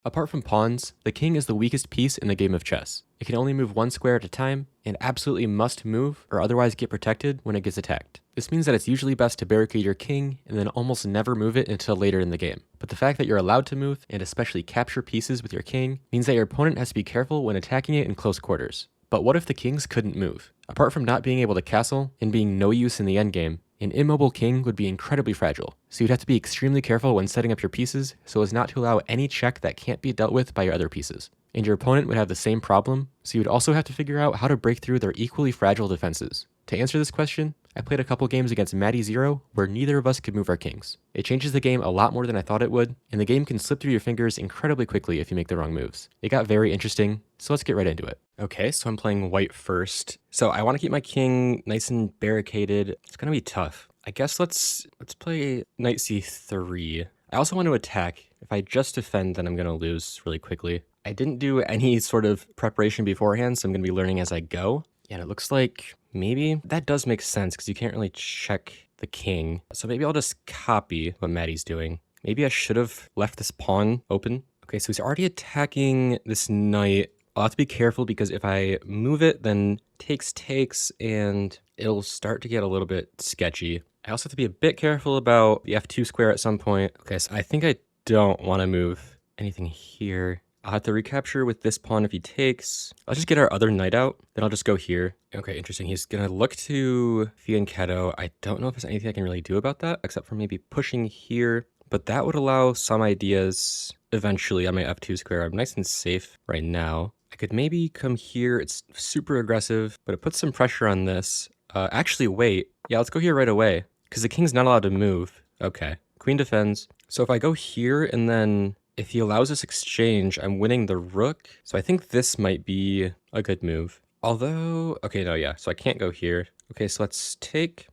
Apart from pawns, the king is the weakest piece in the game of chess. It can only move one square at a time, and absolutely must move or otherwise get protected when it gets attacked. This means that it's usually best to barricade your king and then almost never move it until later in the game. But the fact that you're allowed to move, and especially capture pieces with your king, means that your opponent has to be careful when attacking it in close quarters. But what if the kings couldn't move? Apart from not being able to castle and being no use in the endgame, an immobile king would be incredibly fragile, so you'd have to be extremely careful when setting up your pieces so as not to allow any check that can't be dealt with by your other pieces. And your opponent would have the same problem, so you'd also have to figure out how to break through their equally fragile defenses. To answer this question, I played a couple games against Matty Zero where neither of us could move our kings. It changes the game a lot more than I thought it would, and the game can slip through your fingers incredibly quickly if you make the wrong moves. It got very interesting, so let's get right into it. Okay, so I'm playing white first. So I want to keep my king nice and barricaded. It's gonna be tough. I guess let's play knight c3. I also want to attack. If I just defend, then I'm gonna lose really quickly. I didn't do any sort of preparation beforehand, so I'm gonna be learning as I go. And it looks like maybe that does make sense because you can't really check the king. So maybe I'll just copy what Matty's doing. Maybe I should have left this pawn open. Okay, so he's already attacking this knight. I'll have to be careful because if I move it, then takes, and it'll start to get a little bit sketchy. I also have to be a bit careful about the f2 square at some point. Okay, so I think I don't want to move anything here. I'll have to recapture with this pawn if he takes. I'll just get our other knight out, then I'll just go here. Okay, interesting. He's gonna look to fianchetto. I don't know if there's anything I can really do about that, except for maybe pushing here, but that would allow some ideas eventually on my f2 square. I'm nice and safe right now. I could maybe come here. It's super aggressive, but it puts some pressure on this. Actually, wait. Yeah, let's go here right away, because the king's not allowed to move. Okay, queen defends. So if I go here and then if he allows this exchange, I'm winning the rook. So I think this might be a good move. Although, okay, no, yeah. So I can't go here. Okay, so let's take.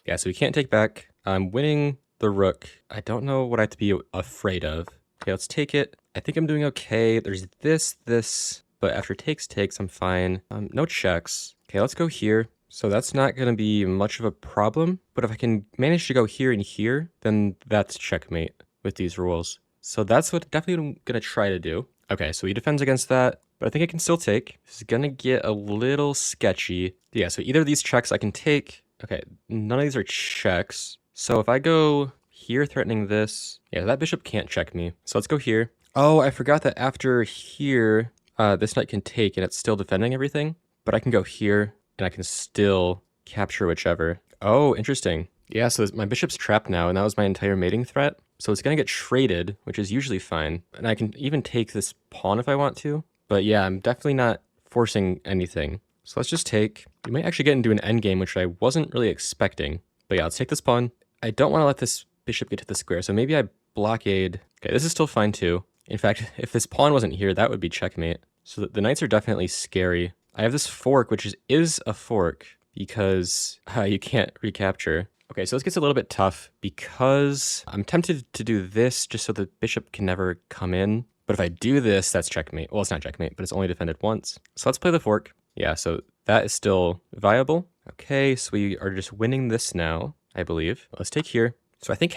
Yeah, so we can't take back. I'm winning the rook. I don't know what I have to be afraid of. Okay, let's take it. I think I'm doing okay. There's this, but after takes, I'm fine. No checks. Okay, let's go here. So that's not going to be much of a problem. But if I can manage to go here and here, then that's checkmate with these rules. So that's what definitely I'm going to try to do. Okay, so he defends against that, but I think I can still take. This is going to get a little sketchy. Yeah, so either of these checks I can take. Okay, none of these are checks. So if I go here threatening this, yeah, that bishop can't check me. So let's go here. Oh, I forgot that after here, this knight can take and it's still defending everything. But I can go here and I can still capture whichever. Oh, interesting. Yeah, so my bishop's trapped now, and that was my entire mating threat. So it's going to get traded, which is usually fine. And I can even take this pawn if I want to. But yeah, I'm definitely not forcing anything. So let's just take. We might actually get into an endgame, which I wasn't really expecting. But yeah, let's take this pawn. I don't want to let this bishop get to the square, so maybe I blockade. Okay, this is still fine too. In fact, if this pawn wasn't here, that would be checkmate. So the knights are definitely scary. I have this fork, which is a fork, because you can't recapture. Okay, so this gets a little bit tough because I'm tempted to do this just so the bishop can never come in. But if I do this, that's checkmate. Well, it's not checkmate, but it's only defended once. So let's play the fork. Yeah, so that is still viable. Okay, so we are just winning this now, I believe. Let's take here. So I think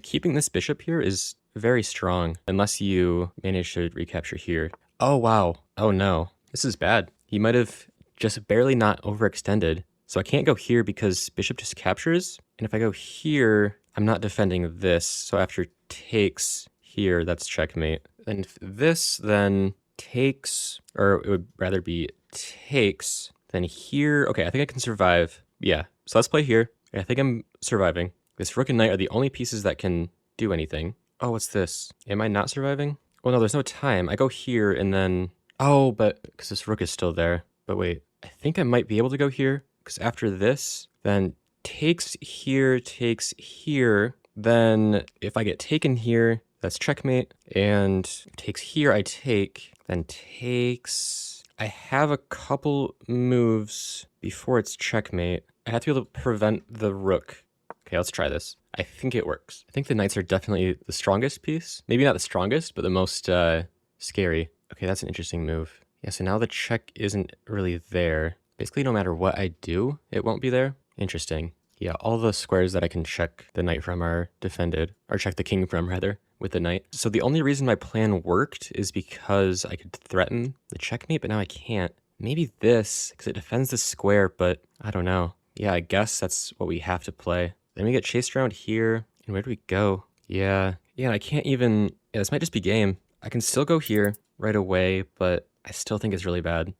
keeping this bishop here is very strong, unless you manage to recapture here. Oh, wow. Oh, no. This is bad. He might have just barely not overextended. So I can't go here because bishop just captures. And if I go here, I'm not defending this. So after takes here, that's checkmate. And if this then takes, or it would rather be takes, then here. Okay, I think I can survive. Yeah, so let's play here. I think I'm surviving. This rook and knight are the only pieces that can do anything. Oh, what's this? Am I not surviving? Oh no, there's no time. I go here and then, oh, but because this rook is still there. But wait, I think I might be able to go here. Because after this, then takes here, then if I get taken here, that's checkmate, and takes here, I take, then takes. I have a couple moves before it's checkmate. I have to be able to prevent the rook. Okay, let's try this. I think it works. I think the knights are definitely the strongest piece. Maybe not the strongest, but the most scary. Okay, that's an interesting move. Yeah, so now the check isn't really there. Basically, no matter what I do, it won't be there. Interesting. Yeah, all the squares that I can check the knight from are defended, or check the king from, rather, with the knight. So the only reason my plan worked is because I could threaten the checkmate, but now I can't. Maybe this, because it defends the square, but I don't know. Yeah, I guess that's what we have to play. Then we get chased around here, and where do we go? Yeah, I can't even, yeah, this might just be game. I can still go here right away, but I still think it's really bad.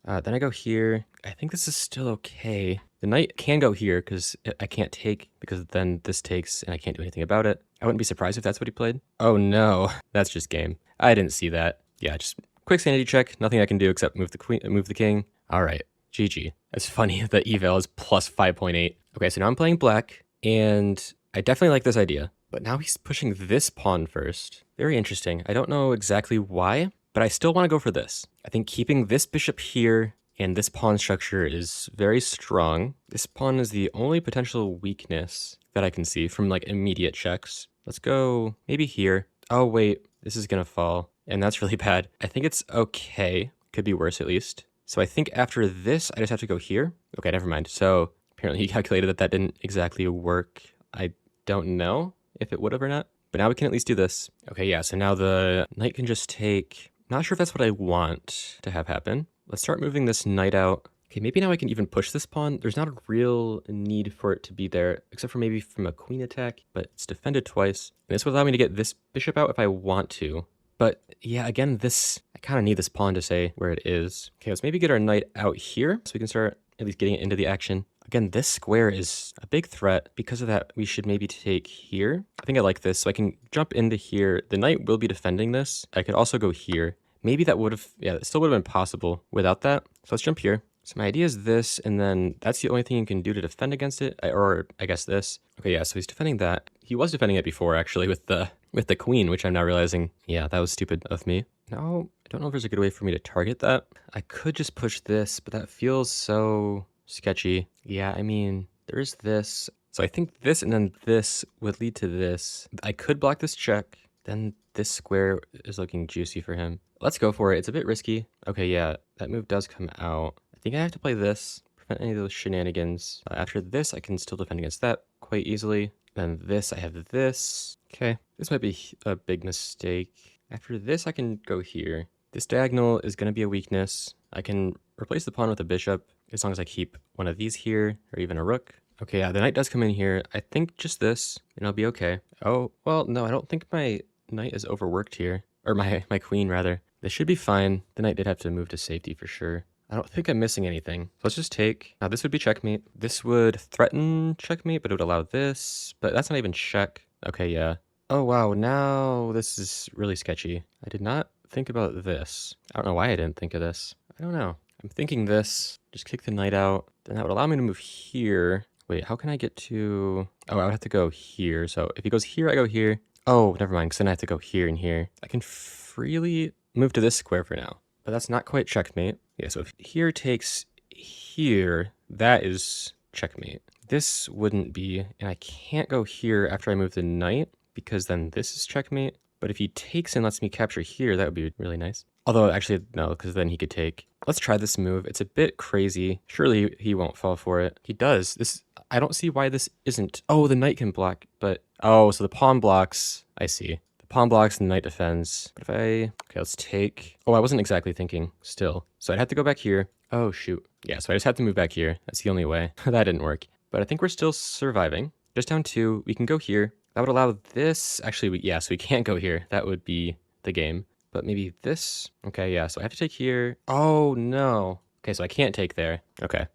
Then I go here. I think this is still okay. The knight can go here because I can't take, because then this takes and I can't do anything about it. I wouldn't be surprised if that's what he played. Oh no, that's just game. I didn't see that. Yeah, just quick sanity check. Nothing I can do except move the queen, move the king. All right, GG. It's funny that eval is plus 5.8. Okay, so now I'm playing black, and I definitely like this idea. But now he's pushing this pawn first. Very interesting. I don't know exactly why, but I still want to go for this. I think keeping this bishop here and this pawn structure is very strong. This pawn is the only potential weakness that I can see from like immediate checks. Let's go maybe here. Oh wait, this is gonna fall, and that's really bad. I think it's okay. Could be worse at least. So I think after this, I just have to go here. Okay, never mind. So apparently he calculated that that didn't exactly work. I don't know if it would have or not, but now we can at least do this. Okay, yeah, so now the knight can just take, not sure if that's what I want to have happen. Let's start moving this knight out. Okay, maybe now I can even push this pawn. There's not a real need for it to be there, except for maybe from a queen attack, but it's defended twice. And this would allow me to get this bishop out if I want to. But yeah, again, this, I kind of need this pawn to say where it is. Okay, let's maybe get our knight out here so we can start at least getting it into the action. Again, this square is a big threat. Because of that, we should maybe take here. I think I like this, so I can jump into here. The knight will be defending this. I could also go here. Maybe that would have, yeah, it still would have been possible without that. So let's jump here. So my idea is this, and then that's the only thing you can do to defend against it, or I guess this. Okay, yeah, so he's defending that. He was defending it before, actually, with the queen, which I'm now realizing, yeah, that was stupid of me. Now, I don't know if there's a good way for me to target that. I could just push this, but that feels so sketchy. Yeah, I mean, there's this. So I think this and then this would lead to this. I could block this check. Then this square is looking juicy for him. Let's go for it. It's a bit risky. Okay, yeah, that move does come out. I think I have to play this, prevent any of those shenanigans. After this, I can still defend against that quite easily. Then this, I have this. Okay, this might be a big mistake. After this, I can go here. This diagonal is going to be a weakness. I can replace the pawn with a bishop as long as I keep one of these here, or even a rook. Okay, yeah, the knight does come in here. I think just this, and I'll be okay. Oh, well, no, I don't think my knight is overworked here. Or my queen, rather. This should be fine. The knight did have to move to safety for sure. I don't think I'm missing anything. So let's just take, now this would be checkmate. This would threaten checkmate, but it would allow this, but that's not even check. Okay, yeah. Oh, wow, now this is really sketchy. I did not think about this. I don't know why I didn't think of this. I don't know. I'm thinking this, just kick the knight out. Then that would allow me to move here. Wait, how can I get to, oh, I would have to go here. So if he goes here, I go here. Oh, never mind, because then I have to go here and here. I can freely move to this square for now, but that's not quite checkmate. Yeah, so if here takes here, that is checkmate. This wouldn't be, and I can't go here after I move the knight, because then this is checkmate. But if he takes and lets me capture here, that would be really nice. Although, actually, no, because then he could take. Let's try this move. It's a bit crazy. Surely he won't fall for it. He does. This, I don't see why this isn't. Oh, the knight can block, but, oh, so the pawn blocks. I see. The pawn blocks and the knight defends. But if I, okay, let's take. Oh, I wasn't exactly thinking still. So I'd have to go back here. Oh, shoot. Yeah, so I just have to move back here. That's the only way. That didn't work. But I think we're still surviving. Just down 2. We can go here. That would allow this. Actually, yeah, so we can't go here. That would be the game. But maybe this. Okay, yeah, so I have to take here. Oh, no. Okay, so I can't take there. Okay.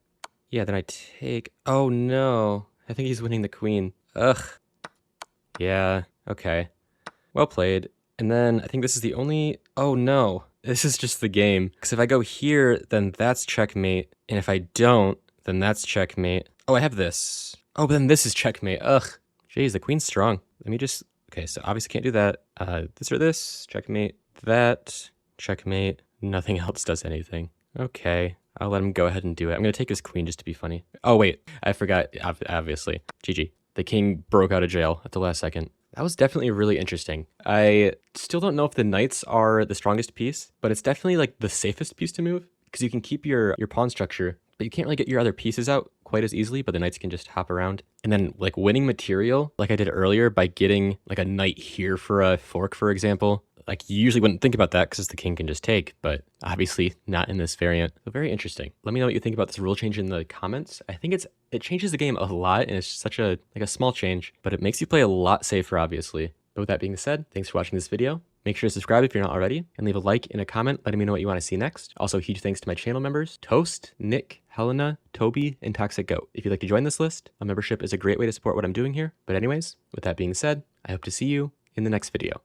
Yeah, then I take. Oh, no. I think he's winning the queen. Ugh. Yeah, okay. Well played. And then I think this is the only. Oh, no. This is just the game. Because if I go here, then that's checkmate. And if I don't, then that's checkmate. Oh, I have this. Oh, but then this is checkmate. Ugh. Jeez, the queen's strong. Let me just. Okay, so obviously can't do that. This or this. Checkmate. That. Checkmate. Nothing else does anything. Okay. I'll let him go ahead and do it. I'm going to take his queen just to be funny. Oh, wait. I forgot, obviously. GG. The king broke out of jail at the last second. That was definitely really interesting. I still don't know if the knights are the strongest piece, but it's definitely like the safest piece to move because you can keep your pawn structure, but you can't really get your other pieces out quite as easily, but the knights can just hop around. And then like winning material, like I did earlier, by getting like a knight here for a fork, for example. Like you usually wouldn't think about that because the king can just take, but obviously not in this variant. So very interesting. Let me know what you think about this rule change in the comments. I think it changes the game a lot, and it's such a small change, but it makes you play a lot safer, obviously. But with that being said, thanks for watching this video. Make sure to subscribe if you're not already, and leave a like and a comment letting me know what you want to see next. Also, huge thanks to my channel members, Toast, Nick, Helena, Toby, and Toxic Goat. If you'd like to join this list, a membership is a great way to support what I'm doing here. But anyways, with that being said, I hope to see you in the next video.